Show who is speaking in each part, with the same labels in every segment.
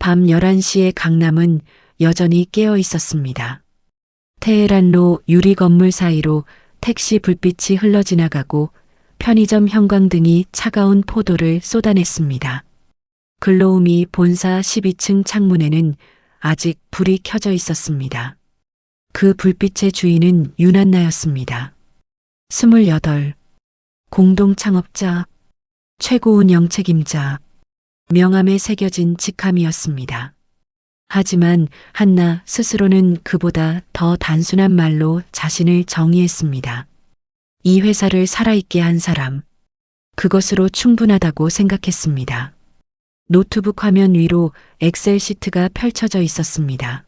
Speaker 1: 밤 11시의 강남은 여전히 깨어 있었습니다. 테헤란로 유리 건물 사이로 택시 불빛이 흘러 지나가고 편의점 형광등이 차가운 포도를 쏟아냈습니다. 글로우미 본사 12층 창문에는 아직 불이 켜져 있었습니다. 그 불빛의 주인은 윤한나였습니다. 28, 공동 창업자, 최고운 영책임자, 명함에 새겨진 직함이었습니다. 하지만 한나 스스로는 그보다 더 단순한 말로 자신을 정의했습니다. 이 회사를 살아있게 한 사람, 그것으로 충분하다고 생각했습니다. 노트북 화면 위로 엑셀 시트가 펼쳐져 있었습니다.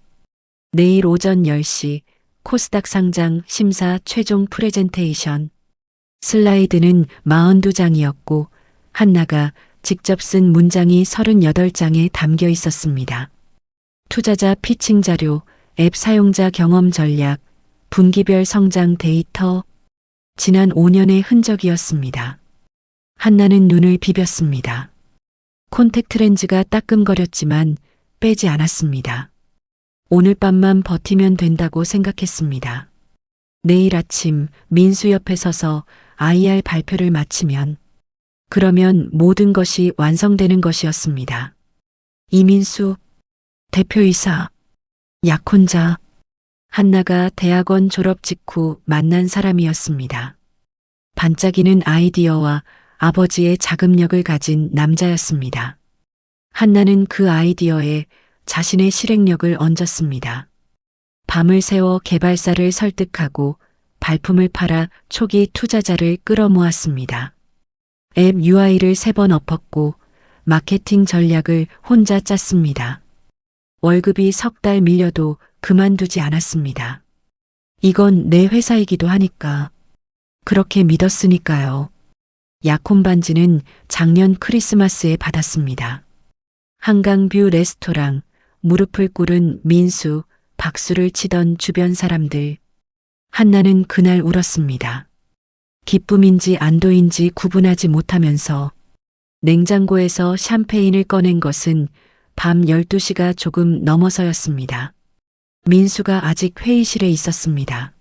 Speaker 1: 내일 오전 10시 코스닥 상장 심사 최종 프레젠테이션. 슬라이드는 42장이었고 한나가 직접 쓴 문장이 38장에 담겨 있었습니다. 투자자 피칭 자료, 앱 사용자 경험 전략, 분기별 성장 데이터, 지난 5년의 흔적이었습니다. 한나는 눈을 비볐습니다. 콘택트 렌즈가 따끔거렸지만 빼지 않았습니다. 오늘 밤만 버티면 된다고 생각했습니다. 내일 아침 민수 옆에 서서 IR 발표를 마치면 그러면 모든 것이 완성되는 것이었습니다. 이민수, 대표이사, 약혼자, 한나가 대학원 졸업 직후 만난 사람이었습니다. 반짝이는 아이디어와 아버지의 자금력을 가진 남자였습니다. 한나는 그 아이디어에 자신의 실행력을 얹었습니다. 밤을 새워 개발사를 설득하고 발품을 팔아 초기 투자자를 끌어모았습니다. 앱 UI를 3번 엎었고 마케팅 전략을 혼자 짰습니다. 월급이 3달 밀려도 그만두지 않았습니다. 이건 내 회사이기도 하니까. 그렇게 믿었으니까요. 약혼 반지는 작년 크리스마스에 받았습니다. 한강뷰 레스토랑, 무릎을 꿇은 민수, 박수를 치던 주변 사람들. 한나는 그날 울었습니다. 기쁨인지 안도인지 구분하지 못하면서 냉장고에서 샴페인을 꺼낸 것은 밤 12시가 조금 넘어서였습니다. 민수가 아직 회의실에 있었습니다.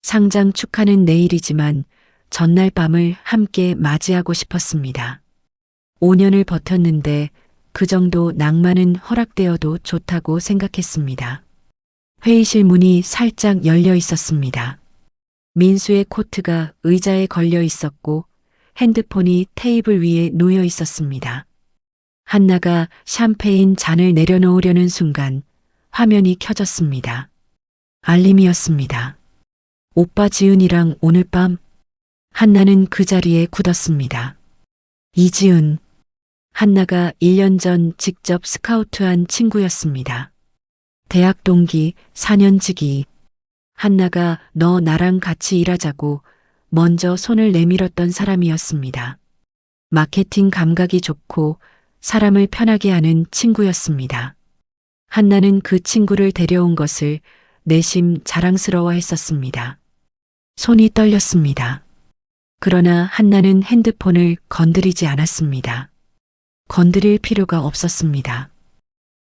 Speaker 1: 상장 축하는 내일이지만 전날 밤을 함께 맞이하고 싶었습니다. 5년을 버텼는데 그 정도 낭만은 허락되어도 좋다고 생각했습니다. 회의실 문이 살짝 열려 있었습니다. 민수의 코트가 의자에 걸려 있었고 핸드폰이 테이블 위에 놓여 있었습니다. 한나가 샴페인 잔을 내려놓으려는 순간 화면이 켜졌습니다. 알림이었습니다. 오빠 지은이랑 오늘 밤. 한나는 그 자리에 굳었습니다. 이지은. 한나가 1년 전 직접 스카우트한 친구였습니다. 대학 동기, 4년지기. 한나가 너 나랑 같이 일하자고 먼저 손을 내밀었던 사람이었습니다. 마케팅 감각이 좋고 사람을 편하게 하는 친구였습니다. 한나는 그 친구를 데려온 것을 내심 자랑스러워했었습니다. 손이 떨렸습니다. 그러나 한나는 핸드폰을 건드리지 않았습니다. 건드릴 필요가 없었습니다.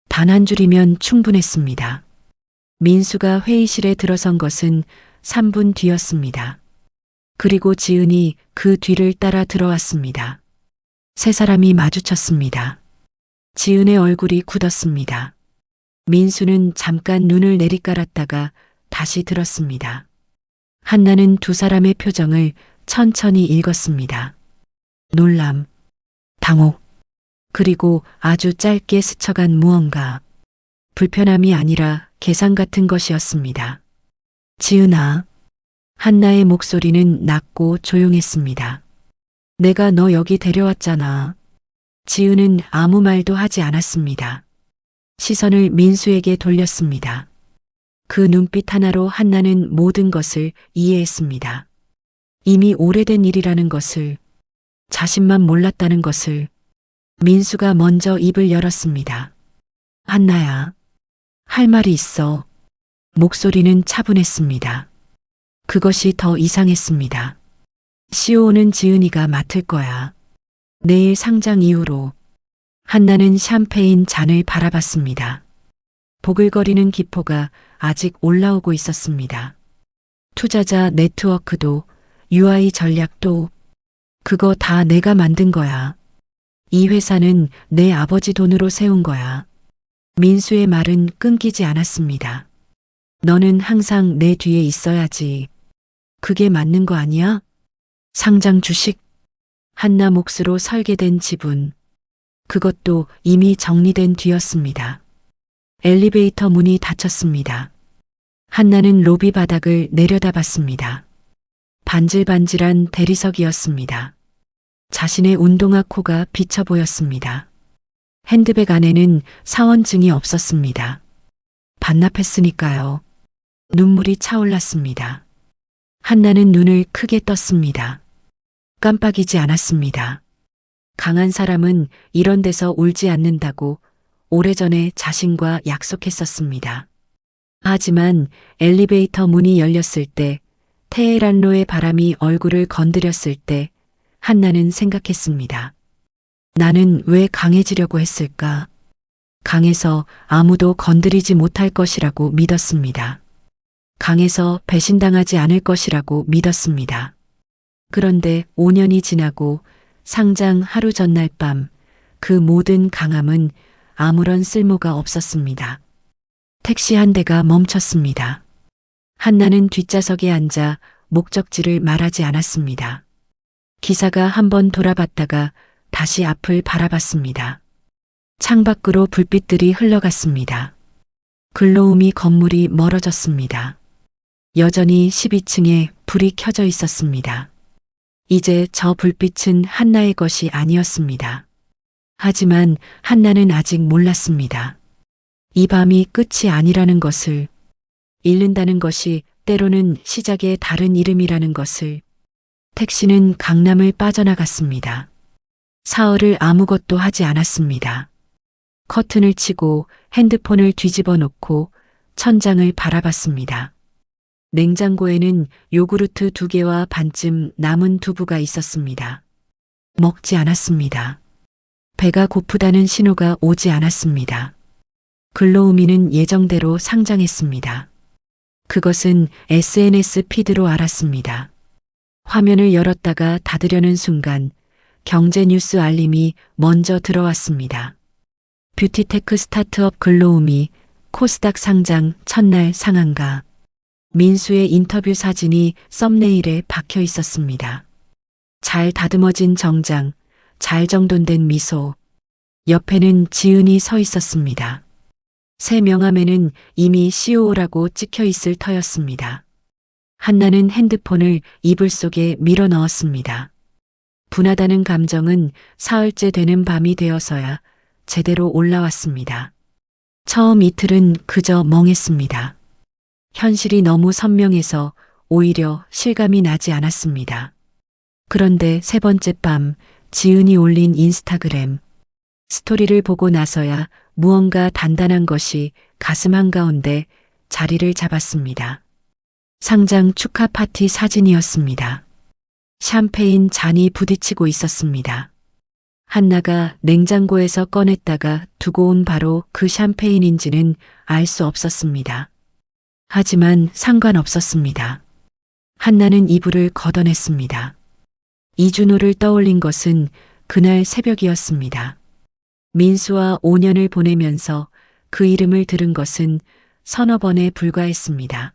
Speaker 1: 단 한 줄이면 충분했습니다. 민수가 회의실에 들어선 것은 3분 뒤였습니다. 그리고 지은이 그 뒤를 따라 들어왔습니다. 세 사람이 마주쳤습니다. 지은의 얼굴이 굳었습니다. 민수는 잠깐 눈을 내리깔았다가 다시 들었습니다. 한나는 두 사람의 표정을 천천히 읽었습니다. 놀람, 당혹, 그리고 아주 짧게 스쳐간 무언가. 불편함이 아니라 계산 같은 것이었습니다. 지은아. 한나의 목소리는 낮고 조용했습니다. 내가 너 여기 데려왔잖아. 지은은 아무 말도 하지 않았습니다. 시선을 민수에게 돌렸습니다. 그 눈빛 하나로 한나는 모든 것을 이해했습니다. 이미 오래된 일이라는 것을, 자신만 몰랐다는 것을. 민수가 먼저 입을 열었습니다. 한나야, 할 말이 있어. 목소리는 차분했습니다. 그것이 더 이상했습니다. CEO는 지은이가 맡을 거야. 내일 상장 이후로. 한나는 샴페인 잔을 바라봤습니다. 보글거리는 기포가 아직 올라오고 있었습니다. 투자자 네트워크도 UI 전략도 그거 다 내가 만든 거야. 이 회사는 내 아버지 돈으로 세운 거야. 민수의 말은 끊기지 않았습니다. 너는 항상 내 뒤에 있어야지. 그게 맞는 거 아니야? 상장 주식, 한나 몫으로 설계된 지분. 그것도 이미 정리된 뒤였습니다. 엘리베이터 문이 닫혔습니다. 한나는 로비 바닥을 내려다봤습니다. 반질반질한 대리석이었습니다. 자신의 운동화 코가 비쳐 보였습니다. 핸드백 안에는 사원증이 없었습니다. 반납했으니까요. 눈물이 차올랐습니다. 한나는 눈을 크게 떴습니다. 깜빡이지 않았습니다. 강한 사람은 이런 데서 울지 않는다고 오래전에 자신과 약속했었습니다. 하지만 엘리베이터 문이 열렸을 때, 테헤란로의 바람이 얼굴을 건드렸을 때 한나는 생각했습니다. 나는 왜 강해지려고 했을까? 강해서 아무도 건드리지 못할 것이라고 믿었습니다. 강해서 배신당하지 않을 것이라고 믿었습니다. 그런데 5년이 지나고 상장 하루 전날 밤 그 모든 강함은 아무런 쓸모가 없었습니다. 택시 한 대가 멈췄습니다. 한나는 뒷좌석에 앉아 목적지를 말하지 않았습니다. 기사가 한번 돌아봤다가 다시 앞을 바라봤습니다. 창밖으로 불빛들이 흘러갔습니다. 글로우미 건물이 멀어졌습니다. 여전히 12층에 불이 켜져 있었습니다. 이제 저 불빛은 한나의 것이 아니었습니다. 하지만 한나는 아직 몰랐습니다. 이 밤이 끝이 아니라는 것을, 잃는다는 것이 때로는 시작의 다른 이름이라는 것을. 택시는 강남을 빠져나갔습니다. 사흘을 아무것도 하지 않았습니다. 커튼을 치고 핸드폰을 뒤집어 놓고 천장을 바라봤습니다. 냉장고에는 요구르트 2개와 반쯤 남은 두부가 있었습니다. 먹지 않았습니다. 배가 고프다는 신호가 오지 않았습니다. 글로우미는 예정대로 상장했습니다. 그것은 SNS 피드로 알았습니다. 화면을 열었다가 닫으려는 순간 경제 뉴스 알림이 먼저 들어왔습니다. 뷰티테크 스타트업 글로우미 코스닥 상장 첫날 상한가. 민수의 인터뷰 사진이 썸네일에 박혀 있었습니다. 잘 다듬어진 정장, 잘 정돈된 미소. 옆에는 지은이 서 있었습니다. 새 명함에는 이미 CEO라고 찍혀 있을 터였습니다. 한나는 핸드폰을 이불 속에 밀어 넣었습니다. 분하다는 감정은 사흘째 되는 밤이 되어서야 제대로 올라왔습니다. 처음 이틀은 그저 멍했습니다. 현실이 너무 선명해서 오히려 실감이 나지 않았습니다. 그런데 세 번째 밤 지은이 올린 인스타그램 스토리를 보고 나서야 무언가 단단한 것이 가슴 한가운데 자리를 잡았습니다. 상장 축하 파티 사진이었습니다. 샴페인 잔이 부딪히고 있었습니다. 한나가 냉장고에서 꺼냈다가 두고 온 바로 그 샴페인인지는 알 수 없었습니다. 하지만 상관없었습니다. 한나는 이불을 걷어냈습니다. 이준호를 떠올린 것은 그날 새벽이었습니다. 민수와 5년을 보내면서 그 이름을 들은 것은 서너 번에 불과했습니다.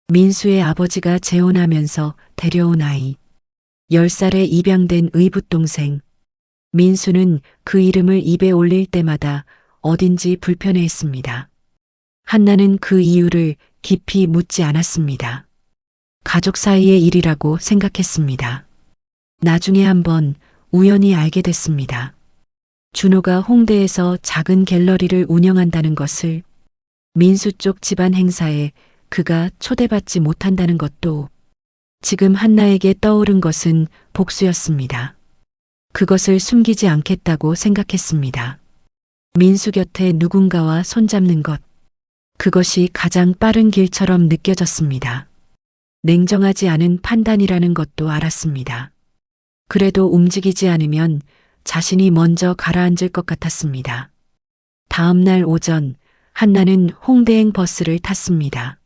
Speaker 1: 민수의 아버지가 재혼하면서 데려온 아이, 10살에 입양된 의붓동생. 민수는 그 이름을 입에 올릴 때마다 어딘지 불편해했습니다. 한나는 그 이유를 깊이 묻지 않았습니다. 가족 사이의 일이라고 생각했습니다. 나중에 한번 우연히 알게 됐습니다. 준호가 홍대에서 작은 갤러리를 운영한다는 것을, 민수 쪽 집안 행사에 그가 초대받지 못한다는 것도. 지금 한나에게 떠오른 것은 복수였습니다. 그것을 숨기지 않겠다고 생각했습니다. 민수 곁에 누군가와 손잡는 것. 그것이 가장 빠른 길처럼 느껴졌습니다. 냉정하지 않은 판단이라는 것도 알았습니다. 그래도 움직이지 않으면 자신이 먼저 가라앉을 것 같았습니다. 다음 날 오전, 한나는 홍대행 버스를 탔습니다.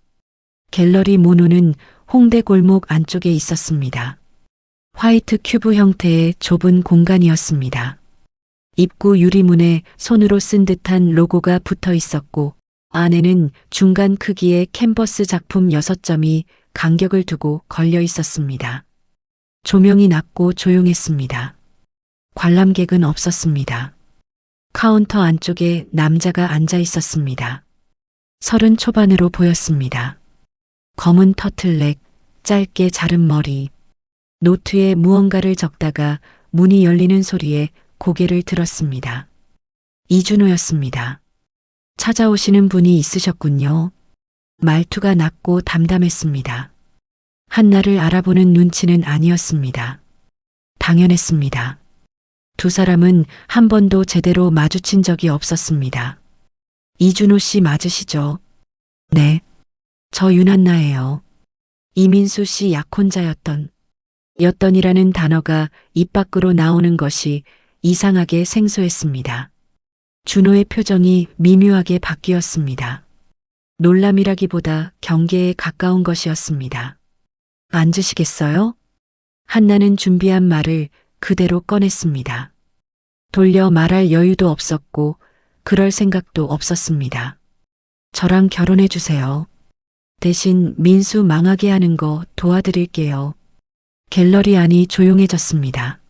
Speaker 1: 갤러리 문호는 홍대 골목 안쪽에 있었습니다. 화이트 큐브 형태의 좁은 공간이었습니다. 입구 유리문에 손으로 쓴 듯한 로고가 붙어 있었고 안에는 중간 크기의 캔버스 작품 6점이 간격을 두고 걸려 있었습니다. 조명이 낮고 조용했습니다. 관람객은 없었습니다. 카운터 안쪽에 남자가 앉아 있었습니다. 30 초반으로 보였습니다. 검은 터틀넥, 짧게 자른 머리, 노트에 무언가를 적다가 문이 열리는 소리에 고개를 들었습니다. 이준호였습니다. 찾아오시는 분이 있으셨군요. 말투가 낮고 담담했습니다. 한나를 알아보는 눈치는 아니었습니다. 당연했습니다. 두 사람은 한 번도 제대로 마주친 적이 없었습니다. 이준호 씨 맞으시죠? 네. 저 윤한나예요. 이민수 씨 약혼자였던이라는 단어가 입 밖으로 나오는 것이 이상하게 생소했습니다. 준호의 표정이 미묘하게 바뀌었습니다. 놀람이라기보다 경계에 가까운 것이었습니다. 앉으시겠어요? 한나는 준비한 말을 그대로 꺼냈습니다. 돌려 말할 여유도 없었고 그럴 생각도 없었습니다. 저랑 결혼해 주세요. 대신 민수 망하게 하는 거 도와드릴게요. 갤러리 안이 조용해졌습니다.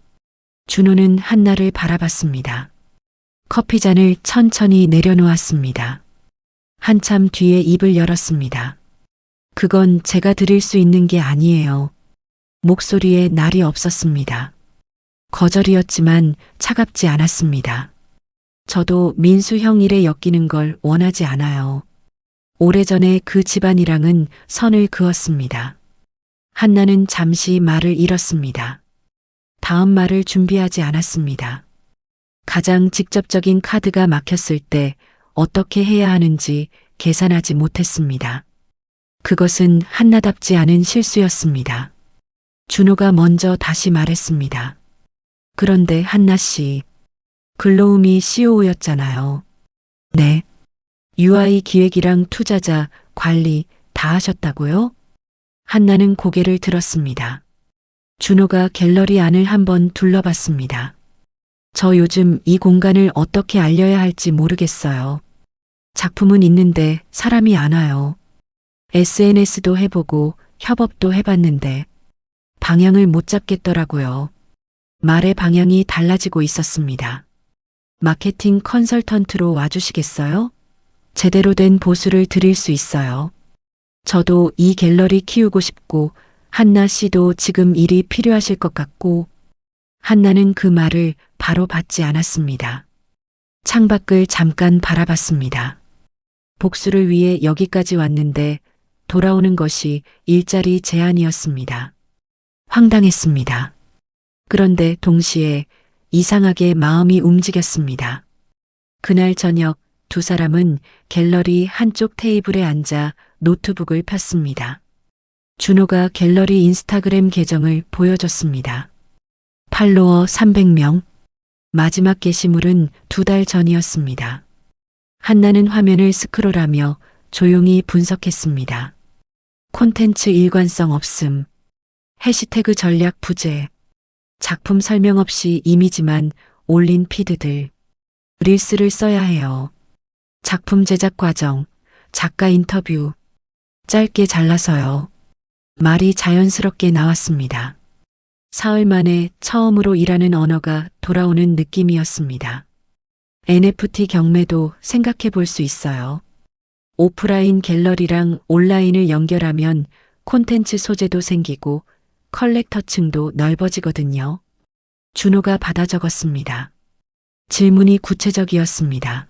Speaker 1: 준호는 한나를 바라봤습니다. 커피잔을 천천히 내려놓았습니다. 한참 뒤에 입을 열었습니다. 그건 제가 드릴 수 있는 게 아니에요. 목소리에 날이 없었습니다. 거절이었지만 차갑지 않았습니다. 저도 민수 형 일에 엮이는 걸 원하지 않아요. 오래전에 그 집안이랑은 선을 그었습니다. 한나는 잠시 말을 잃었습니다. 다음 말을 준비하지 않았습니다. 가장 직접적인 카드가 막혔을 때 어떻게 해야 하는지 계산하지 못했습니다. 그것은 한나답지 않은 실수였습니다. 준호가 먼저 다시 말했습니다. 그런데 한나 씨, 글로움이 CEO였잖아요. 네. UI 기획이랑 투자자, 관리 다 하셨다고요? 한나는 고개를 들었습니다. 준호가 갤러리 안을 한번 둘러봤습니다. 저 요즘 이 공간을 어떻게 알려야 할지 모르겠어요. 작품은 있는데 사람이 안 와요. SNS도 해보고 협업도 해봤는데 방향을 못 잡겠더라고요. 말의 방향이 달라지고 있었습니다. 마케팅 컨설턴트로 와주시겠어요? 제대로 된 보수를 드릴 수 있어요. 저도 이 갤러리 키우고 싶고 한나 씨도 지금 일이 필요하실 것 같고 한나는 그 말을 바로 받지 않았습니다. 창밖을 잠깐 바라봤습니다. 복수를 위해 여기까지 왔는데 돌아오는 것이 일자리 제안이었습니다. 황당했습니다. 그런데 동시에 이상하게 마음이 움직였습니다. 그날 저녁 두 사람은 갤러리 한쪽 테이블에 앉아 노트북을 폈습니다. 준호가 갤러리 인스타그램 계정을 보여줬습니다. 팔로워 300명. 마지막 게시물은 2달 전이었습니다. 한나는 화면을 스크롤하며 조용히 분석했습니다. 콘텐츠 일관성 없음. 해시태그 전략 부재. 작품 설명 없이 이미지만 올린 피드들. 릴스를 써야 해요. 작품 제작 과정, 작가 인터뷰. 짧게 잘라서요. 말이 자연스럽게 나왔습니다. 사흘 만에 처음으로 일하는 언어가 돌아오는 느낌이었습니다. NFT 경매도 생각해 볼 수 있어요. 오프라인 갤러리랑 온라인을 연결하면 콘텐츠 소재도 생기고 컬렉터층도 넓어지거든요. 준호가 받아 적었습니다. 질문이 구체적이었습니다.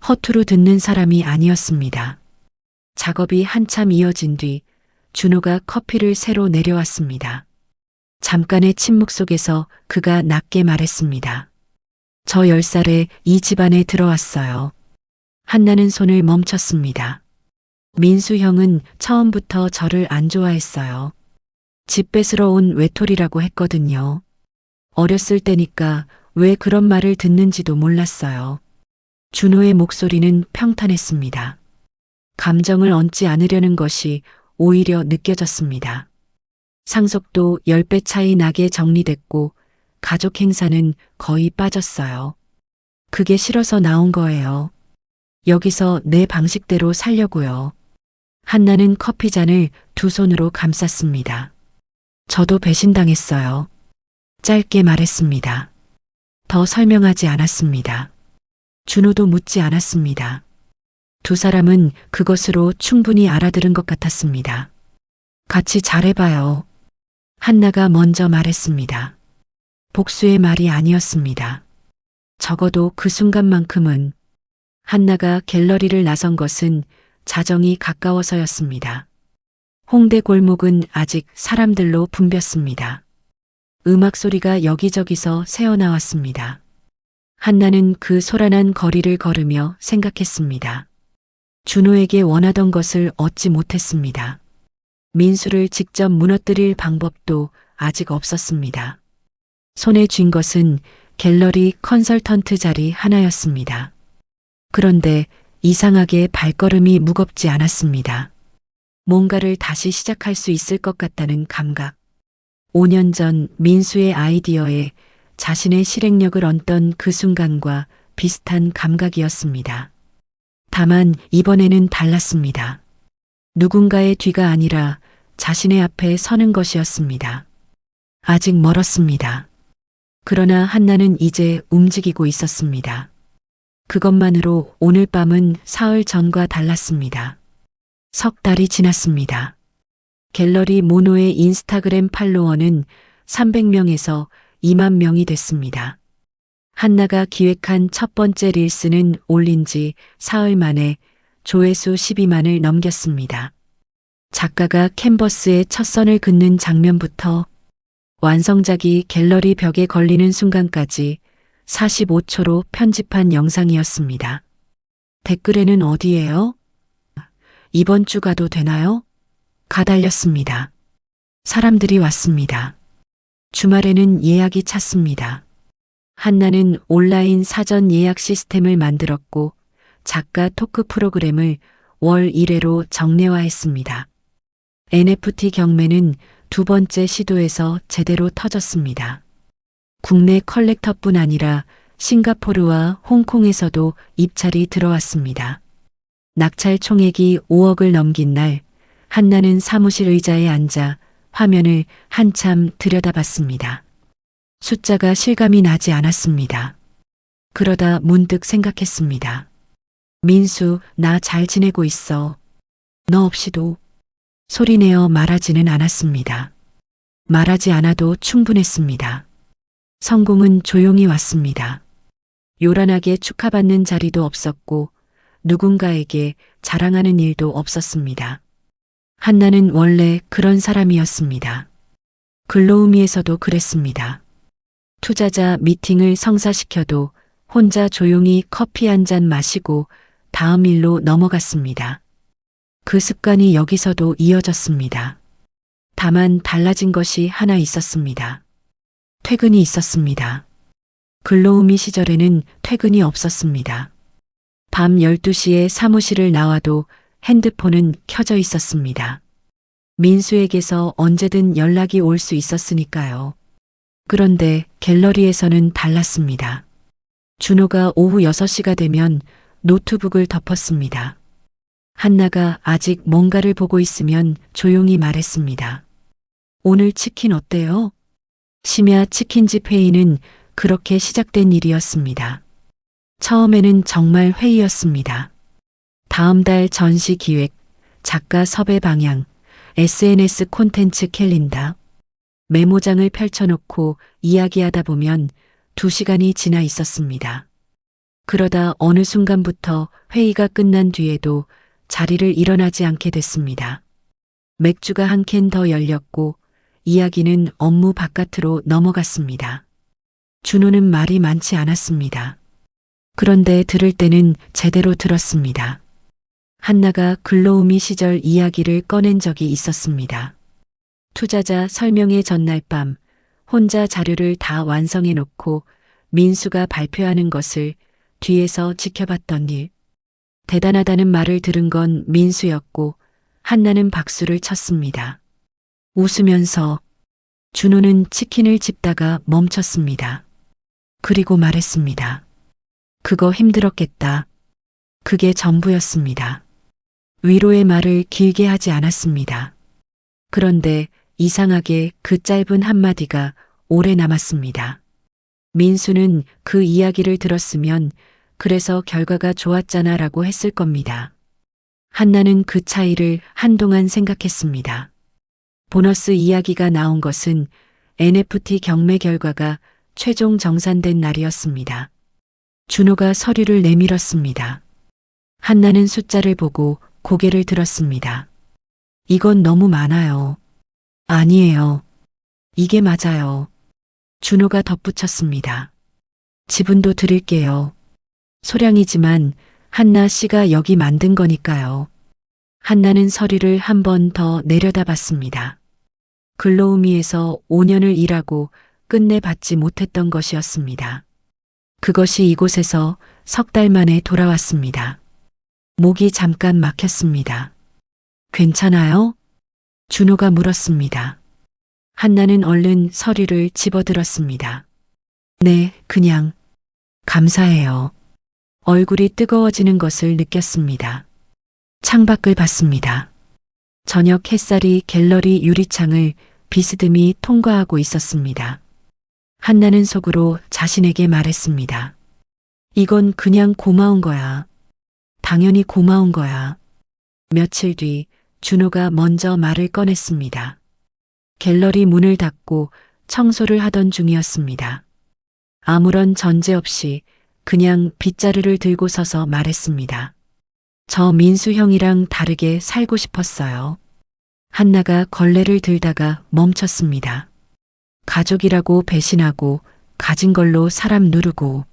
Speaker 1: 허투루 듣는 사람이 아니었습니다. 작업이 한참 이어진 뒤 준호가 커피를 새로 내려왔습니다. 잠깐의 침묵 속에서 그가 낮게 말했습니다. 저 10살에 이 집안에 들어왔어요. 한나는 손을 멈췄습니다. 민수 형은 처음부터 저를 안 좋아했어요. 집배스러운 외톨이라고 했거든요. 어렸을 때니까 왜 그런 말을 듣는지도 몰랐어요. 준호의 목소리는 평탄했습니다. 감정을 얹지 않으려는 것이 오히려 느껴졌습니다. 상속도 10배 차이 나게 정리됐고 가족 행사는 거의 빠졌어요. 그게 싫어서 나온 거예요. 여기서 내 방식대로 살려고요. 한나는 커피잔을 두 손으로 감쌌습니다. 저도 배신당했어요. 짧게 말했습니다. 더 설명하지 않았습니다. 준호도 묻지 않았습니다. 두 사람은 그것으로 충분히 알아들은 것 같았습니다. 같이 잘해봐요. 한나가 먼저 말했습니다. 복수의 말이 아니었습니다. 적어도 그 순간만큼은. 한나가 갤러리를 나선 것은 자정이 가까워서였습니다. 홍대 골목은 아직 사람들로 붐볐습니다. 음악 소리가 여기저기서 새어나왔습니다. 한나는 그 소란한 거리를 걸으며 생각했습니다. 준호에게 원하던 것을 얻지 못했습니다. 민수를 직접 무너뜨릴 방법도 아직 없었습니다. 손에 쥔 것은 갤러리 컨설턴트 자리 하나였습니다. 그런데 이상하게 발걸음이 무겁지 않았습니다. 뭔가를 다시 시작할 수 있을 것 같다는 감각. 5년 전 민수의 아이디어에 자신의 실행력을 얹던 그 순간과 비슷한 감각이었습니다. 다만 이번에는 달랐습니다. 누군가의 뒤가 아니라 자신의 앞에 서는 것이었습니다. 아직 멀었습니다. 그러나 한나는 이제 움직이고 있었습니다. 그것만으로 오늘 밤은 사흘 전과 달랐습니다. 석 달이 지났습니다. 갤러리 모노의 인스타그램 팔로워는 300명에서 2만 명이 됐습니다. 한나가 기획한 첫 번째 릴스는 올린 지 사흘 만에 조회수 12만을 넘겼습니다. 작가가 캔버스에 첫 선을 긋는 장면부터 완성작이 갤러리 벽에 걸리는 순간까지 45초로 편집한 영상이었습니다. 댓글에는 어디에요? 이번 주 가도 되나요? 가달렸습니다. 사람들이 왔습니다. 주말에는 예약이 찼습니다. 한나는 온라인 사전 예약 시스템을 만들었고 작가 토크 프로그램을 월 1회로 정례화했습니다. NFT 경매는 두 번째 시도에서 제대로 터졌습니다. 국내 컬렉터뿐 아니라 싱가포르와 홍콩에서도 입찰이 들어왔습니다. 낙찰 총액이 5억을 넘긴 날 한나는 사무실 의자에 앉아 화면을 한참 들여다봤습니다. 숫자가 실감이 나지 않았습니다. 그러다 문득 생각했습니다. 민수, 나 잘 지내고 있어. 너 없이도. 소리내어 말하지는 않았습니다. 말하지 않아도 충분했습니다. 성공은 조용히 왔습니다. 요란하게 축하받는 자리도 없었고 누군가에게 자랑하는 일도 없었습니다. 한나는 원래 그런 사람이었습니다. 글로우미에서도 그랬습니다. 투자자 미팅을 성사시켜도 혼자 조용히 커피 한 잔 마시고 다음 일로 넘어갔습니다. 그 습관이 여기서도 이어졌습니다. 다만 달라진 것이 하나 있었습니다. 퇴근이 있었습니다. 글로우미 시절에는 퇴근이 없었습니다. 밤 12시에 사무실을 나와도 핸드폰은 켜져 있었습니다. 민수에게서 언제든 연락이 올 수 있었으니까요. 그런데 갤러리에서는 달랐습니다. 준호가 오후 6시가 되면 노트북을 덮었습니다. 한나가 아직 뭔가를 보고 있으면 조용히 말했습니다. 오늘 치킨 어때요? 심야 치킨집 회의는 그렇게 시작된 일이었습니다. 처음에는 정말 회의였습니다. 다음 달 전시 기획, 작가 섭외 방향, SNS 콘텐츠 캘린더. 메모장을 펼쳐놓고 이야기하다 보면 2시간이 지나 있었습니다. 그러다 어느 순간부터 회의가 끝난 뒤에도 자리를 일어나지 않게 됐습니다. 맥주가 한 캔 더 열렸고 이야기는 업무 바깥으로 넘어갔습니다. 준호는 말이 많지 않았습니다. 그런데 들을 때는 제대로 들었습니다. 한나가 글로우미 시절 이야기를 꺼낸 적이 있었습니다. 투자자 설명회 전날 밤 혼자 자료를 다 완성해 놓고 민수가 발표하는 것을 뒤에서 지켜봤던 일. 대단하다는 말을 들은 건 민수였고 한나는 박수를 쳤습니다. 웃으면서 준호는 치킨을 집다가 멈췄습니다. 그리고 말했습니다. 그거 힘들었겠다. 그게 전부였습니다. 위로의 말을 길게 하지 않았습니다. 그런데 이상하게 그 짧은 한마디가 오래 남았습니다. 민수는 그 이야기를 들었으면 그래서 결과가 좋았잖아 라고 했을 겁니다. 한나는 그 차이를 한동안 생각했습니다. 보너스 이야기가 나온 것은 NFT 경매 결과가 최종 정산된 날이었습니다. 준호가 서류를 내밀었습니다. 한나는 숫자를 보고 고개를 들었습니다. 이건 너무 많아요. 아니에요. 이게 맞아요. 준호가 덧붙였습니다. 지분도 드릴게요. 소량이지만 한나 씨가 여기 만든 거니까요. 한나는 서류를 한 번 더 내려다봤습니다. 근로의미에서 5년을 일하고 끝내 받지 못했던 것이었습니다. 그것이 이곳에서 석 달 만에 돌아왔습니다. 목이 잠깐 막혔습니다. 괜찮아요? 준호가 물었습니다. 한나는 얼른 서류를 집어들었습니다. 네, 그냥 감사해요. 얼굴이 뜨거워지는 것을 느꼈습니다. 창밖을 봤습니다. 저녁 햇살이 갤러리 유리창을 비스듬히 통과하고 있었습니다. 한나는 속으로 자신에게 말했습니다. 이건 그냥 고마운 거야. 당연히 고마운 거야. 며칠 뒤 준호가 먼저 말을 꺼냈습니다. 갤러리 문을 닫고 청소를 하던 중이었습니다. 아무런 전제 없이 그냥 빗자루를 들고 서서 말했습니다. 저 민수 형이랑 다르게 살고 싶었어요. 한나가 걸레를 들다가 멈췄습니다. 가족이라고 배신하고 가진 걸로 사람 누르고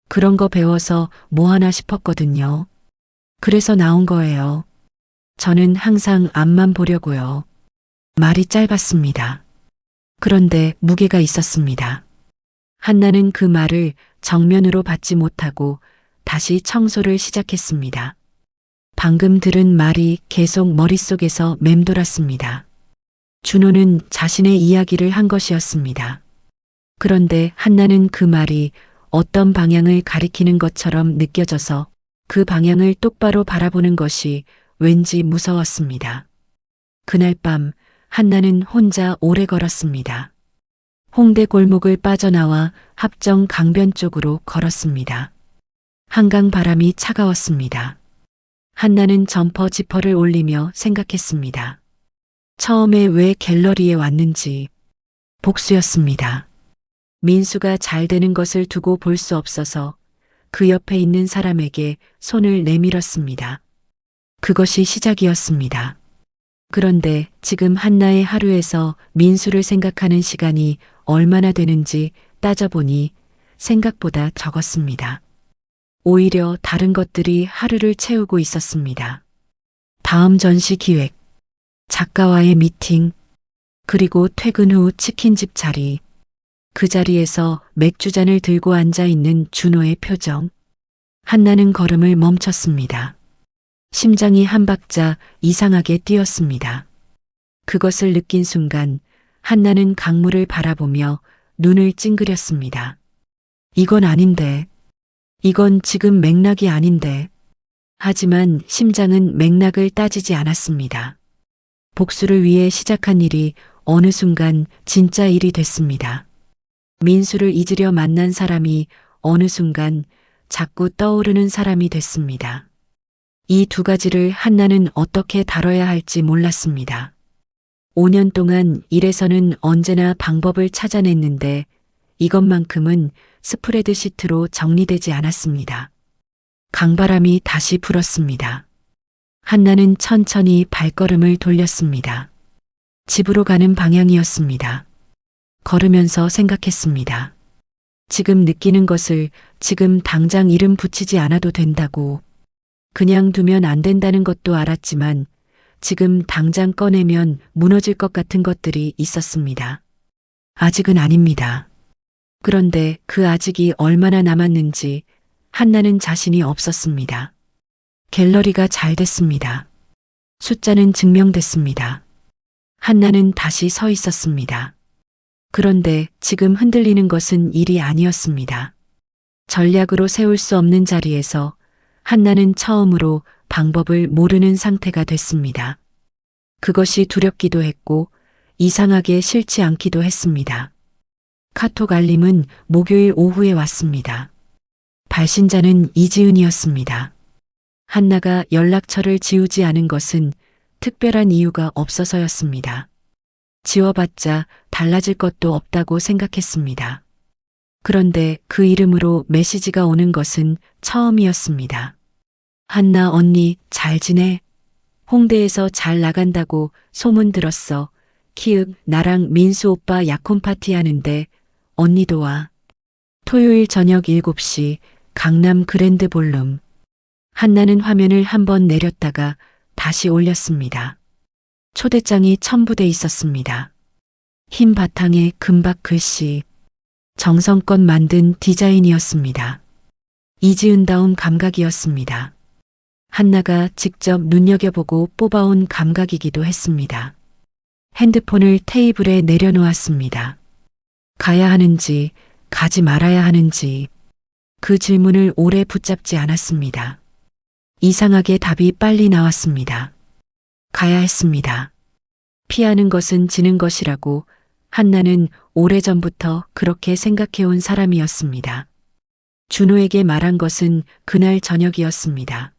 Speaker 1: 그런 거 배워서 뭐 하나 싶었거든요. 그래서 나온 거예요. 저는 항상 앞만 보려고요. 말이 짧았습니다. 그런데 무게가 있었습니다. 한나는 그 말을 정면으로 받지 못하고 다시 청소를 시작했습니다. 방금 들은 말이 계속 머릿속에서 맴돌았습니다. 준호는 자신의 이야기를 한 것이었습니다. 그런데 한나는 그 말이 어떤 방향을 가리키는 것처럼 느껴져서 그 방향을 똑바로 바라보는 것이 왠지 무서웠습니다. 그날 밤 한나는 혼자 오래 걸었습니다. 홍대 골목을 빠져나와 합정 강변 쪽으로 걸었습니다. 한강 바람이 차가웠습니다. 한나는 점퍼 지퍼를 올리며 생각했습니다. 처음에 왜 갤러리에 왔는지 복수였습니다. 민수가 잘 되는 것을 두고 볼 수 없어서 그 옆에 있는 사람에게 손을 내밀었습니다. 그것이 시작이었습니다. 그런데 지금 한나의 하루에서 민수를 생각하는 시간이 얼마나 되는지 따져보니 생각보다 적었습니다. 오히려 다른 것들이 하루를 채우고 있었습니다. 다음 전시 기획, 작가와의 미팅, 그리고 퇴근 후 치킨집 자리, 그 자리에서 맥주잔을 들고 앉아 있는 준호의 표정. 한나는 걸음을 멈췄습니다. 심장이 한 박자 이상하게 뛰었습니다. 그것을 느낀 순간 한나는 강물을 바라보며 눈을 찡그렸습니다. 이건 아닌데. 이건 지금 맥락이 아닌데. 하지만 심장은 맥락을 따지지 않았습니다. 복수를 위해 시작한 일이 어느 순간 진짜 일이 됐습니다. 민수를 잊으려 만난 사람이 어느 순간 자꾸 떠오르는 사람이 됐습니다. 이 두 가지를 한나는 어떻게 다뤄야 할지 몰랐습니다. 5년 동안 일에서는 언제나 방법을 찾아냈는데 이것만큼은 스프레드 시트로 정리되지 않았습니다. 강바람이 다시 불었습니다. 한나는 천천히 발걸음을 돌렸습니다. 집으로 가는 방향이었습니다. 걸으면서 생각했습니다. 지금 느끼는 것을 지금 당장 이름 붙이지 않아도 된다고. 그냥 두면 안 된다는 것도 알았지만 지금 당장 꺼내면 무너질 것 같은 것들이 있었습니다. 아직은 아닙니다. 그런데 그 아직이 얼마나 남았는지 한나는 자신이 없었습니다. 갤러리가 잘 됐습니다. 숫자는 증명됐습니다. 한나는 다시 서 있었습니다. 그런데 지금 흔들리는 것은 일이 아니었습니다. 전략으로 세울 수 없는 자리에서 한나는 처음으로 방법을 모르는 상태가 됐습니다. 그것이 두렵기도 했고 이상하게 싫지 않기도 했습니다. 카톡 알림은 목요일 오후에 왔습니다. 발신자는 이지은이었습니다. 한나가 연락처를 지우지 않은 것은 특별한 이유가 없어서였습니다. 지워봤자 달라질 것도 없다고 생각했습니다. 그런데 그 이름으로 메시지가 오는 것은 처음이었습니다. 한나 언니 잘 지내? 홍대에서 잘 나간다고 소문 들었어. 키읔 나랑 민수 오빠 약혼 파티 하는데 언니도 와. 토요일 저녁 7시 강남 그랜드 볼룸. 한나는 화면을 한번 내렸다가 다시 올렸습니다. 초대장이 첨부돼 있었습니다. 흰 바탕에 금박 글씨. 정성껏 만든 디자인이었습니다. 이지은다운 감각이었습니다. 한나가 직접 눈여겨보고 뽑아온 감각이기도 했습니다. 핸드폰을 테이블에 내려놓았습니다. 가야 하는지, 가지 말아야 하는지, 그 질문을 오래 붙잡지 않았습니다. 이상하게 답이 빨리 나왔습니다. 가야 했습니다. 피하는 것은 지는 것이라고 한나는 오래전부터 그렇게 생각해온 사람이었습니다. 준호에게 말한 것은 그날 저녁이었습니다.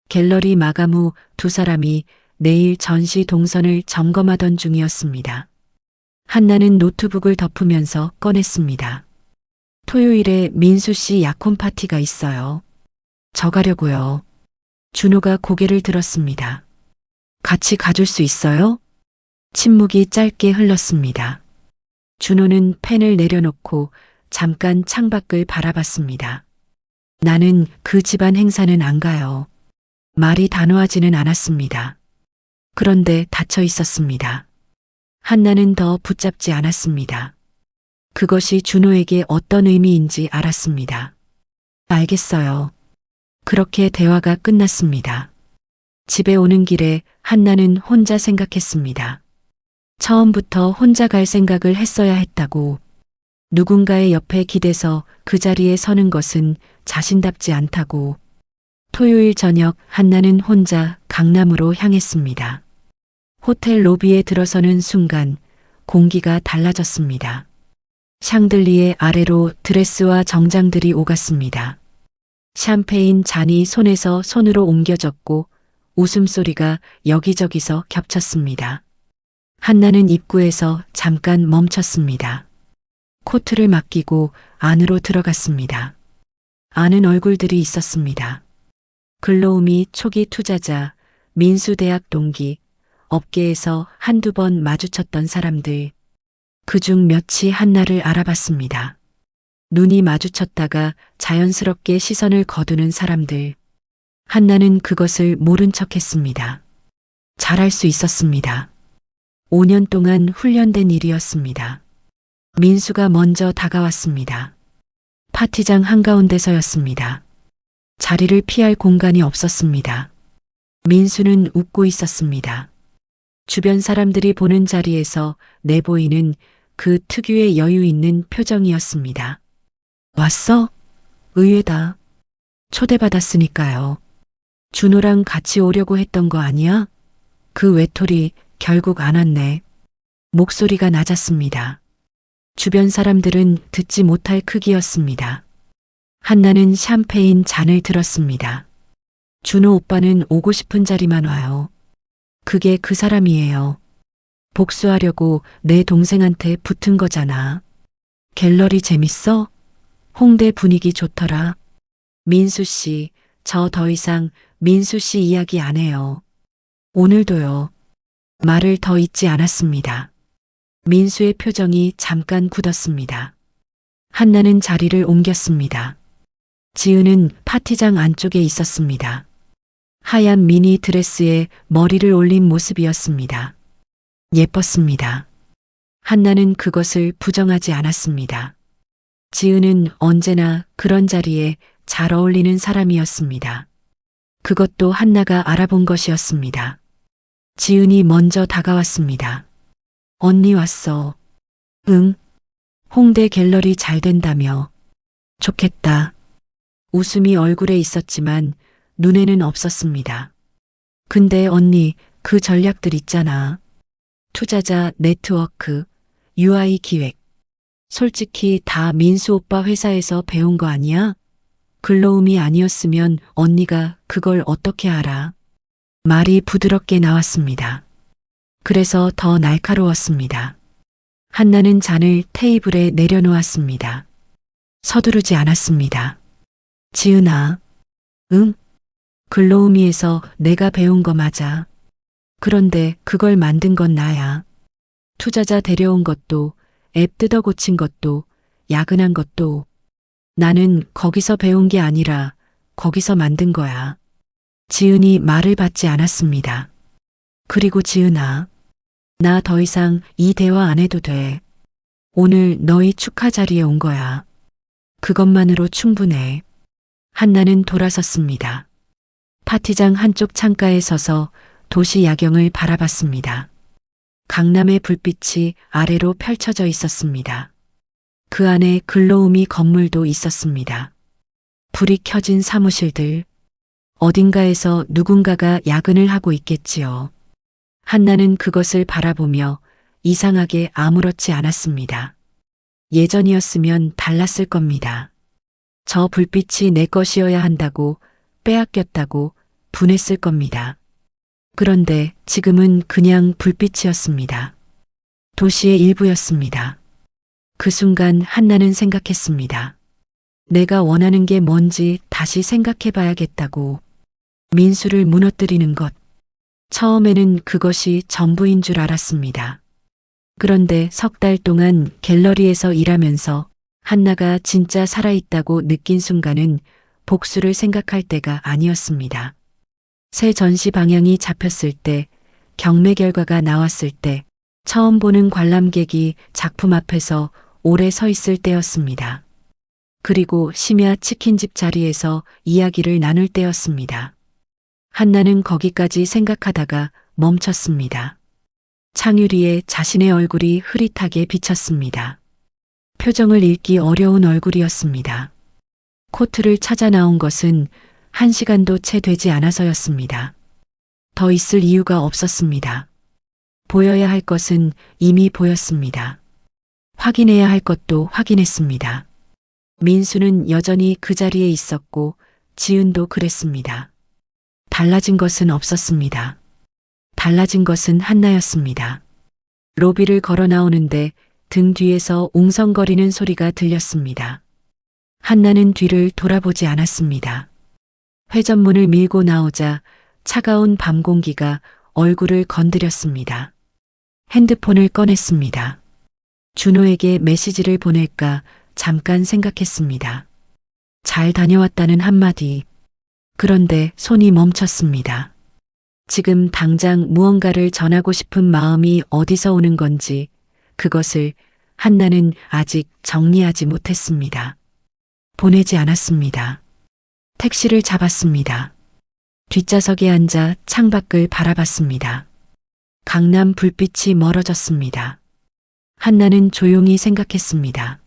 Speaker 1: 갤러리 마감 후 두 사람이 내일 전시 동선을 점검하던 중이었습니다. 한나는 노트북을 덮으면서 꺼냈습니다. 토요일에 민수 씨 약혼 파티가 있어요. 저 가려고요. 준호가 고개를 들었습니다. 같이 가줄 수 있어요? 침묵이 짧게 흘렀습니다. 준호는 펜을 내려놓고 잠깐 창밖을 바라봤습니다. 나는 그 집안 행사는 안 가요. 말이 단호하지는 않았습니다. 그런데 닫혀 있었습니다. 한나는 더 붙잡지 않았습니다. 그것이 준호에게 어떤 의미인지 알았습니다. 알겠어요. 그렇게 대화가 끝났습니다. 집에 오는 길에 한나는 혼자 생각했습니다. 처음부터 혼자 갈 생각을 했어야 했다고. 누군가의 옆에 기대서 그 자리에 서는 것은 자신답지 않다고. 토요일 저녁 한나는 혼자 강남으로 향했습니다. 호텔 로비에 들어서는 순간 공기가 달라졌습니다. 샹들리에 아래로 드레스와 정장들이 오갔습니다. 샴페인 잔이 손에서 손으로 옮겨졌고 웃음소리가 여기저기서 겹쳤습니다. 한나는 입구에서 잠깐 멈췄습니다. 코트를 맡기고 안으로 들어갔습니다. 아는 얼굴들이 있었습니다. 글로우미 초기 투자자, 민수대학 동기, 업계에서 한두 번 마주쳤던 사람들. 그중 몇이 한나를 알아봤습니다. 눈이 마주쳤다가 자연스럽게 시선을 거두는 사람들. 한나는 그것을 모른 척했습니다. 잘할 수 있었습니다. 5년 동안 훈련된 일이었습니다. 민수가 먼저 다가왔습니다. 파티장 한가운데서였습니다. 자리를 피할 공간이 없었습니다. 민수는 웃고 있었습니다. 주변 사람들이 보는 자리에서 내보이는 그 특유의 여유 있는 표정이었습니다. 왔어? 의외다. 초대받았으니까요. 준호랑 같이 오려고 했던 거 아니야? 그 외톨이 결국 안 왔네. 목소리가 낮았습니다. 주변 사람들은 듣지 못할 크기였습니다. 한나는 샴페인 잔을 들었습니다. 준호 오빠는 오고 싶은 자리만 와요. 그게 그 사람이에요. 복수하려고 내 동생한테 붙은 거잖아. 갤러리 재밌어? 홍대 분위기 좋더라. 민수 씨, 저 더 이상 민수 씨 이야기 안 해요. 오늘도요. 말을 더 잇지 않았습니다. 민수의 표정이 잠깐 굳었습니다. 한나는 자리를 옮겼습니다. 지은은 파티장 안쪽에 있었습니다. 하얀 미니 드레스에 머리를 올린 모습이었습니다. 예뻤습니다. 한나는 그것을 부정하지 않았습니다. 지은은 언제나 그런 자리에 잘 어울리는 사람이었습니다. 그것도 한나가 알아본 것이었습니다. 지은이 먼저 다가왔습니다. 언니 왔어. 응. 홍대 갤러리 잘 된다며. 좋겠다. 웃음이 얼굴에 있었지만 눈에는 없었습니다. 근데 언니, 그 전략들 있잖아. 투자자 네트워크, UI 기획. 솔직히 다 민수 오빠 회사에서 배운 거 아니야? 글로움이 아니었으면 언니가 그걸 어떻게 알아? 말이 부드럽게 나왔습니다. 그래서 더 날카로웠습니다. 한나는 잔을 테이블에 내려놓았습니다. 서두르지 않았습니다. 지은아. 응? 글로우미에서 내가 배운 거 맞아. 그런데 그걸 만든 건 나야. 투자자 데려온 것도, 앱 뜯어 고친 것도, 야근한 것도. 나는 거기서 배운 게 아니라 거기서 만든 거야. 지은이 말을 받지 않았습니다. 그리고 지은아. 나 더 이상 이 대화 안 해도 돼. 오늘 너희 축하 자리에 온 거야. 그것만으로 충분해. 한나는 돌아섰습니다. 파티장 한쪽 창가에 서서 도시 야경을 바라봤습니다. 강남의 불빛이 아래로 펼쳐져 있었습니다. 그 안에 글로우미 건물도 있었습니다. 불이 켜진 사무실들. 어딘가에서 누군가가 야근을 하고 있겠지요. 한나는 그것을 바라보며 이상하게 아무렇지 않았습니다. 예전이었으면 달랐을 겁니다. 저 불빛이 내 것이어야 한다고, 빼앗겼다고 분했을 겁니다. 그런데 지금은 그냥 불빛이었습니다. 도시의 일부였습니다. 그 순간 한나는 생각했습니다. 내가 원하는 게 뭔지 다시 생각해 봐야겠다고. 민수를 무너뜨리는 것. 처음에는 그것이 전부인 줄 알았습니다. 그런데 석 달 동안 갤러리에서 일하면서 한나가 진짜 살아있다고 느낀 순간은 복수를 생각할 때가 아니었습니다. 새 전시 방향이 잡혔을 때, 경매 결과가 나왔을 때, 처음 보는 관람객이 작품 앞에서 오래 서 있을 때였습니다. 그리고 심야 치킨집 자리에서 이야기를 나눌 때였습니다. 한나는 거기까지 생각하다가 멈췄습니다. 창유리에 자신의 얼굴이 흐릿하게 비쳤습니다. 표정을 읽기 어려운 얼굴이었습니다. 코트를 찾아 나온 것은 1시간도 채 되지 않아서였습니다. 더 있을 이유가 없었습니다. 보여야 할 것은 이미 보였습니다. 확인해야 할 것도 확인했습니다. 민수는 여전히 그 자리에 있었고 지은도 그랬습니다. 달라진 것은 없었습니다. 달라진 것은 한나였습니다. 로비를 걸어 나오는데 등 뒤에서 웅성거리는 소리가 들렸습니다. 한나는 뒤를 돌아보지 않았습니다. 회전문을 밀고 나오자 차가운 밤 공기가 얼굴을 건드렸습니다. 핸드폰을 꺼냈습니다. 준호에게 메시지를 보낼까 잠깐 생각했습니다. 잘 다녀왔다는 한마디. 그런데 손이 멈췄습니다. 지금 당장 무언가를 전하고 싶은 마음이 어디서 오는 건지 그것을 한나는 아직 정리하지 못했습니다. 보내지 않았습니다. 택시를 잡았습니다. 뒷좌석에 앉아 창밖을 바라봤습니다. 강남 불빛이 멀어졌습니다. 한나는 조용히 생각했습니다.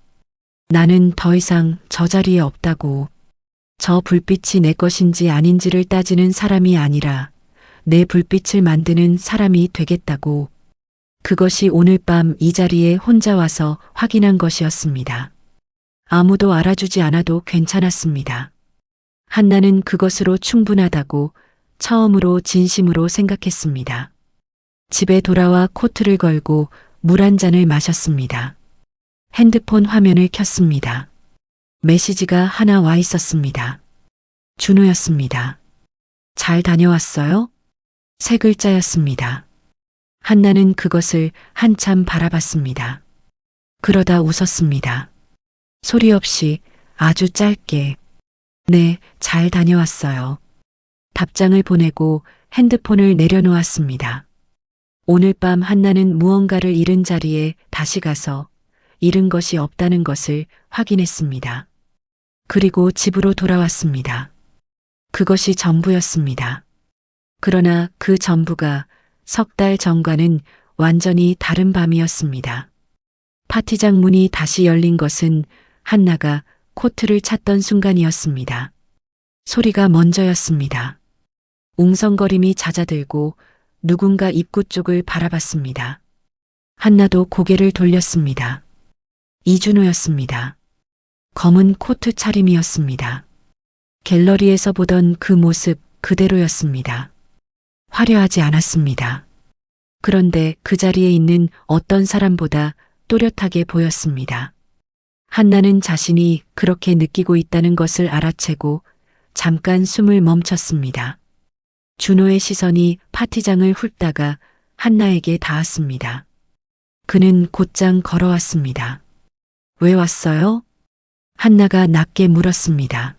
Speaker 1: 나는 더 이상 저 자리에 없다고. 저 불빛이 내 것인지 아닌지를 따지는 사람이 아니라 내 불빛을 만드는 사람이 되겠다고. 그것이 오늘 밤 이 자리에 혼자 와서 확인한 것이었습니다. 아무도 알아주지 않아도 괜찮았습니다. 한나는 그것으로 충분하다고 처음으로 진심으로 생각했습니다. 집에 돌아와 코트를 걸고 물 한 잔을 마셨습니다. 핸드폰 화면을 켰습니다. 메시지가 하나 와 있었습니다. 준호였습니다. 잘 다녀왔어요? 세 글자였습니다. 한나는 그것을 한참 바라봤습니다. 그러다 웃었습니다. 소리 없이 아주 짧게. 네, 잘 다녀왔어요. 답장을 보내고 핸드폰을 내려놓았습니다. 오늘 밤 한나는 무언가를 잃은 자리에 다시 가서 잃은 것이 없다는 것을 확인했습니다. 그리고 집으로 돌아왔습니다. 그것이 전부였습니다. 그러나 그 전부가 석 달 전과는 완전히 다른 밤이었습니다. 파티장 문이 다시 열린 것은 한나가 코트를 찾던 순간이었습니다. 소리가 먼저였습니다. 웅성거림이 잦아들고 누군가 입구 쪽을 바라봤습니다. 한나도 고개를 돌렸습니다. 이준호였습니다. 검은 코트 차림이었습니다. 갤러리에서 보던 그 모습 그대로였습니다. 화려하지 않았습니다. 그런데 그 자리에 있는 어떤 사람보다 또렷하게 보였습니다. 한나는 자신이 그렇게 느끼고 있다는 것을 알아채고 잠깐 숨을 멈췄습니다. 준호의 시선이 파티장을 훑다가 한나에게 닿았습니다. 그는 곧장 걸어왔습니다. 왜 왔어요? 한나가 낮게 물었습니다.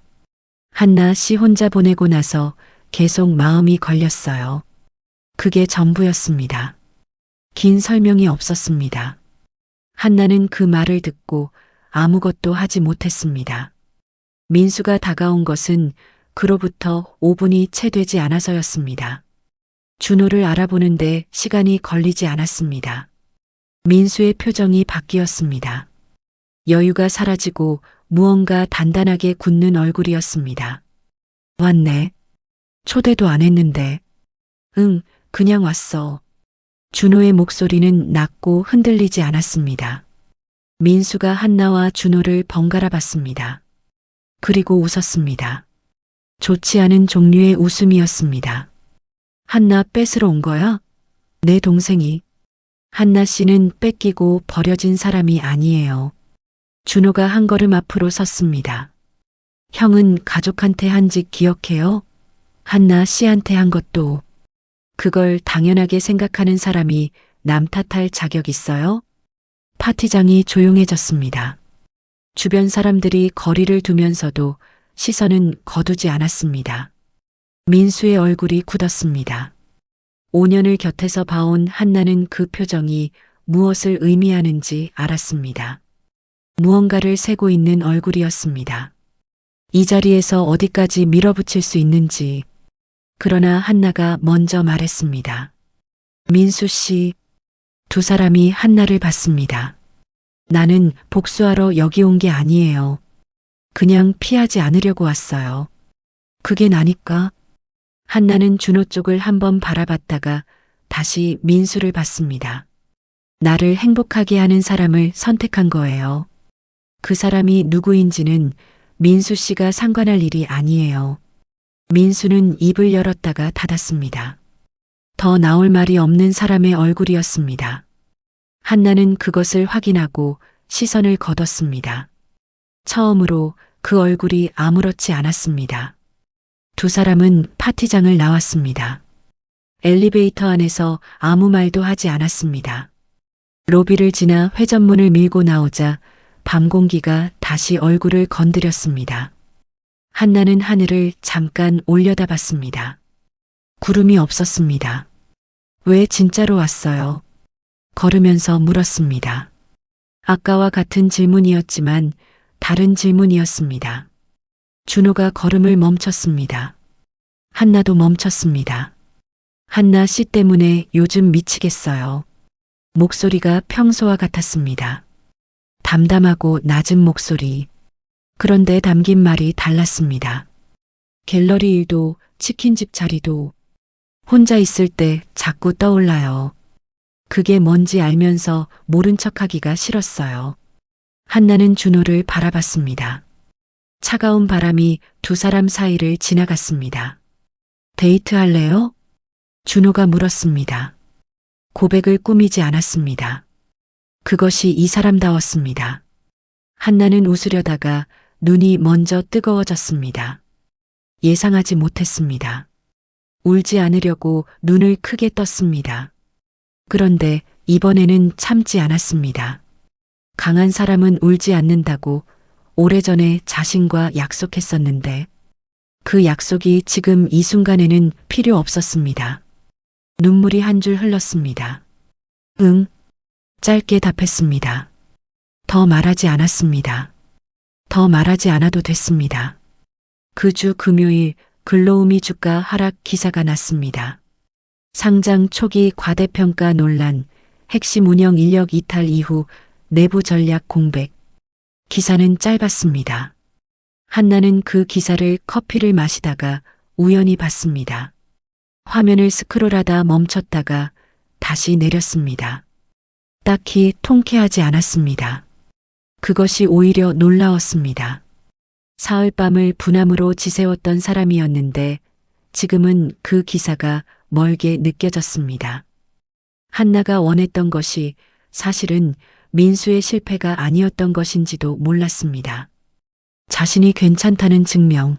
Speaker 1: 한나 씨 혼자 보내고 나서 계속 마음이 걸렸어요. 그게 전부였습니다. 긴 설명이 없었습니다. 한나는 그 말을 듣고 아무것도 하지 못했습니다. 민수가 다가온 것은 그로부터 5분이 채 되지 않아서였습니다. 준호를 알아보는데 시간이 걸리지 않았습니다. 민수의 표정이 바뀌었습니다. 여유가 사라지고 무언가 단단하게 굳는 얼굴이었습니다. 왔네. 초대도 안 했는데. 응, 그냥 왔어. 준호의 목소리는 낮고 흔들리지 않았습니다. 민수가 한나와 준호를 번갈아 봤습니다. 그리고 웃었습니다. 좋지 않은 종류의 웃음이었습니다. 한나 뺏으러 온 거야? 내 동생이. 한나 씨는 뺏기고 버려진 사람이 아니에요. 준호가 한 걸음 앞으로 섰습니다. 형은 가족한테 한 짓 기억해요? 한나 씨한테 한 것도. 그걸 당연하게 생각하는 사람이 남 탓할 자격 있어요? 파티장이 조용해졌습니다. 주변 사람들이 거리를 두면서도 시선은 거두지 않았습니다. 민수의 얼굴이 굳었습니다. 5년을 곁에서 봐온 한나는 그 표정이 무엇을 의미하는지 알았습니다. 무언가를 세고 있는 얼굴이었습니다. 이 자리에서 어디까지 밀어붙일 수 있는지. 그러나 한나가 먼저 말했습니다. 민수 씨. 두 사람이 한나를 봤습니다. 나는 복수하러 여기 온 게 아니에요. 그냥 피하지 않으려고 왔어요. 그게 나니까. 한나는 준호 쪽을 한번 바라봤다가 다시 민수를 봤습니다. 나를 행복하게 하는 사람을 선택한 거예요. 그 사람이 누구인지는 민수 씨가 상관할 일이 아니에요. 민수는 입을 열었다가 닫았습니다. 더 나올 말이 없는 사람의 얼굴이었습니다. 한나는 그것을 확인하고 시선을 거뒀습니다. 처음으로 그 얼굴이 아무렇지 않았습니다. 두 사람은 파티장을 나왔습니다. 엘리베이터 안에서 아무 말도 하지 않았습니다. 로비를 지나 회전문을 밀고 나오자 밤 공기가 다시 얼굴을 건드렸습니다. 한나는 하늘을 잠깐 올려다봤습니다. 구름이 없었습니다. 왜 진짜로 왔어요? 걸으면서 물었습니다. 아까와 같은 질문이었지만 다른 질문이었습니다. 준호가 걸음을 멈췄습니다. 한나도 멈췄습니다. 한나 씨 때문에 요즘 미치겠어요. 목소리가 평소와 같았습니다. 담담하고 낮은 목소리. 그런데 담긴 말이 달랐습니다. 갤러리 일도 치킨집 자리도 혼자 있을 때 자꾸 떠올라요. 그게 뭔지 알면서 모른 척하기가 싫었어요. 한나는 준호를 바라봤습니다. 차가운 바람이 두 사람 사이를 지나갔습니다. 데이트할래요? 준호가 물었습니다. 고백을 꾸미지 않았습니다. 그것이 이 사람다웠습니다. 한나는 웃으려다가 눈이 먼저 뜨거워졌습니다. 예상하지 못했습니다. 울지 않으려고 눈을 크게 떴습니다. 그런데 이번에는 참지 않았습니다. 강한 사람은 울지 않는다고 오래전에 자신과 약속했었는데 그 약속이 지금 이 순간에는 필요 없었습니다. 눈물이 한 줄 흘렀습니다. 응, 짧게 답했습니다. 더 말하지 않았습니다. 더 말하지 않아도 됐습니다. 그 주 금요일 글로우미 주가 하락 기사가 났습니다. 상장 초기 과대평가 논란, 핵심 운영 인력 이탈 이후 내부 전략 공백. 기사는 짧았습니다. 한나는 그 기사를 커피를 마시다가 우연히 봤습니다. 화면을 스크롤하다 멈췄다가 다시 내렸습니다. 딱히 통쾌하지 않았습니다. 그것이 오히려 놀라웠습니다. 사흘밤을 분함으로 지새웠던 사람이었는데 지금은 그 기사가 멀게 느껴졌습니다. 한나가 원했던 것이 사실은 민수의 실패가 아니었던 것인지도 몰랐습니다. 자신이 괜찮다는 증명,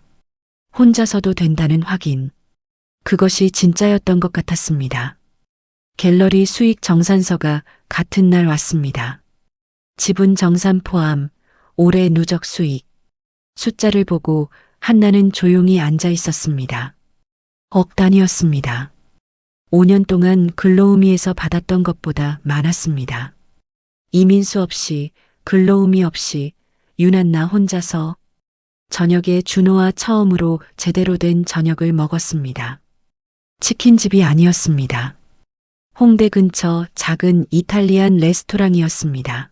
Speaker 1: 혼자서도 된다는 확인, 그것이 진짜였던 것 같았습니다. 갤러리 수익 정산서가 같은 날 왔습니다. 지분 정산 포함, 올해 누적 수익. 숫자를 보고 한나는 조용히 앉아 있었습니다. 억 단위였습니다. 5년 동안 글로우미에서 받았던 것보다 많았습니다. 이민수 없이, 글로우미 없이, 윤한나 혼자서 저녁에 준호와 처음으로 제대로 된 저녁을 먹었습니다. 치킨집이 아니었습니다. 홍대 근처 작은 이탈리안 레스토랑이었습니다.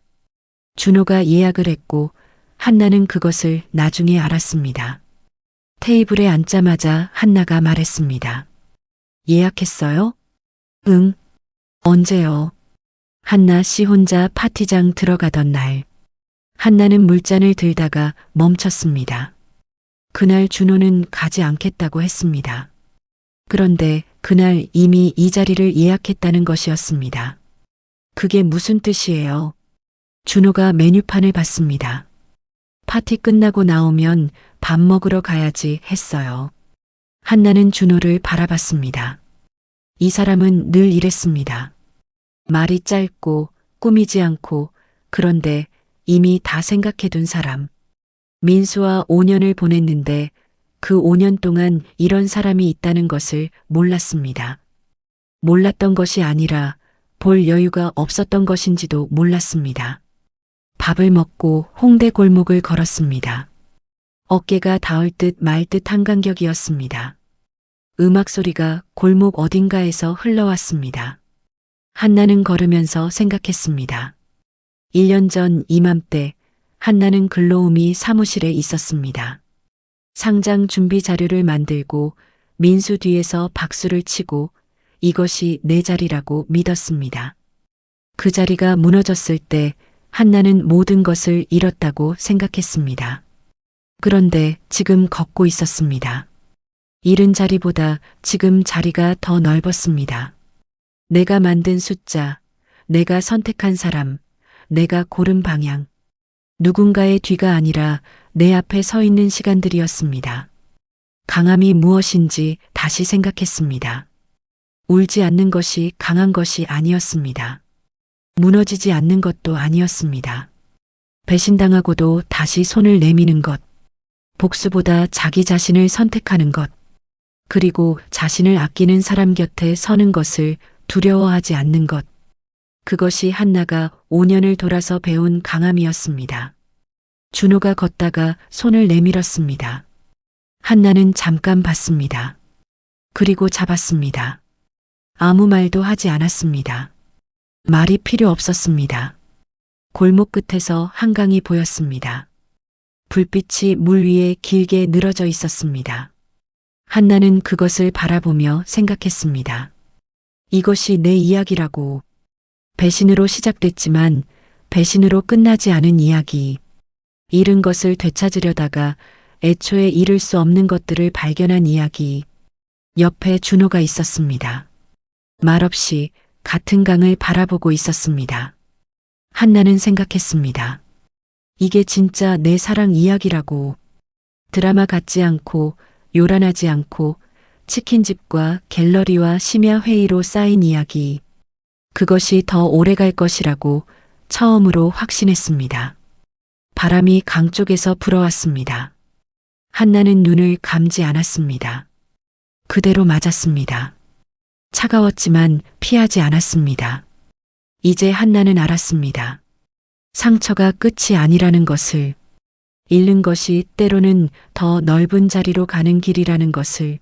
Speaker 1: 준호가 예약을 했고 한나는 그것을 나중에 알았습니다. 테이블에 앉자마자 한나가 말했습니다. 예약했어요? 응. 언제요? 한나 씨 혼자 파티장 들어가던 날. 한나는 물잔을 들다가 멈췄습니다. 그날 준호는 가지 않겠다고 했습니다. 그런데 그날 이미 이 자리를 예약했다는 것이었습니다. 그게 무슨 뜻이에요? 준호가 메뉴판을 봤습니다. 파티 끝나고 나오면 밥 먹으러 가야지 했어요. 한나는 준호를 바라봤습니다. 이 사람은 늘 이랬습니다. 말이 짧고 꾸미지 않고 그런데 이미 다 생각해둔 사람. 민수와 5년을 보냈는데 그 5년 동안 이런 사람이 있다는 것을 몰랐습니다. 몰랐던 것이 아니라 볼 여유가 없었던 것인지도 몰랐습니다. 밥을 먹고 홍대 골목을 걸었습니다. 어깨가 닿을 듯 말 듯 한 간격이었습니다. 음악 소리가 골목 어딘가에서 흘러왔습니다. 한나는 걸으면서 생각했습니다. 1년 전 이맘때 한나는 글로우미 사무실에 있었습니다. 상장 준비 자료를 만들고 민수 뒤에서 박수를 치고 이것이 내 자리라고 믿었습니다. 그 자리가 무너졌을 때 한나는 모든 것을 잃었다고 생각했습니다. 그런데 지금 걷고 있었습니다. 잃은 자리보다 지금 자리가 더 넓었습니다. 내가 만든 숫자, 내가 선택한 사람, 내가 고른 방향. 누군가의 뒤가 아니라 내 앞에 서 있는 시간들이었습니다. 강함이 무엇인지 다시 생각했습니다. 울지 않는 것이 강한 것이 아니었습니다. 무너지지 않는 것도 아니었습니다. 배신당하고도 다시 손을 내미는 것. 복수보다 자기 자신을 선택하는 것. 그리고 자신을 아끼는 사람 곁에 서는 것을 두려워하지 않는 것. 그것이 한나가 5년을 돌아서 배운 강함이었습니다. 준호가 걷다가 손을 내밀었습니다. 한나는 잠깐 봤습니다. 그리고 잡았습니다. 아무 말도 하지 않았습니다. 말이 필요 없었습니다. 골목 끝에서 한강이 보였습니다. 불빛이 물 위에 길게 늘어져 있었습니다. 한나는 그것을 바라보며 생각했습니다. 이것이 내 이야기라고. 배신으로 시작됐지만 배신으로 끝나지 않은 이야기. 잃은 것을 되찾으려다가 애초에 잃을 수 없는 것들을 발견한 이야기. 옆에 준호가 있었습니다. 말없이 같은 강을 바라보고 있었습니다. 한나는 생각했습니다. 이게 진짜 내 사랑 이야기라고. 드라마 같지 않고 요란하지 않고 치킨집과 갤러리와 심야 회의로 쌓인 이야기. 그것이 더 오래 갈 것이라고 처음으로 확신했습니다. 바람이 강 쪽에서 불어왔습니다. 한나는 눈을 감지 않았습니다. 그대로 맞았습니다. 차가웠지만 피하지 않았습니다. 이제 한나는 알았습니다. 상처가 끝이 아니라는 것을, 잃는 것이 때로는 더 넓은 자리로 가는 길이라는 것을,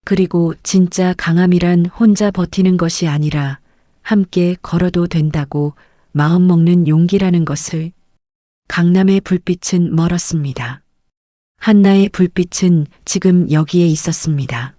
Speaker 1: 그리고 진짜 강함이란 혼자 버티는 것이 아니라 함께 걸어도 된다고 마음먹는 용기라는 것을. 강남의 불빛은 멀었습니다. 한나의 불빛은 지금 여기에 있었습니다.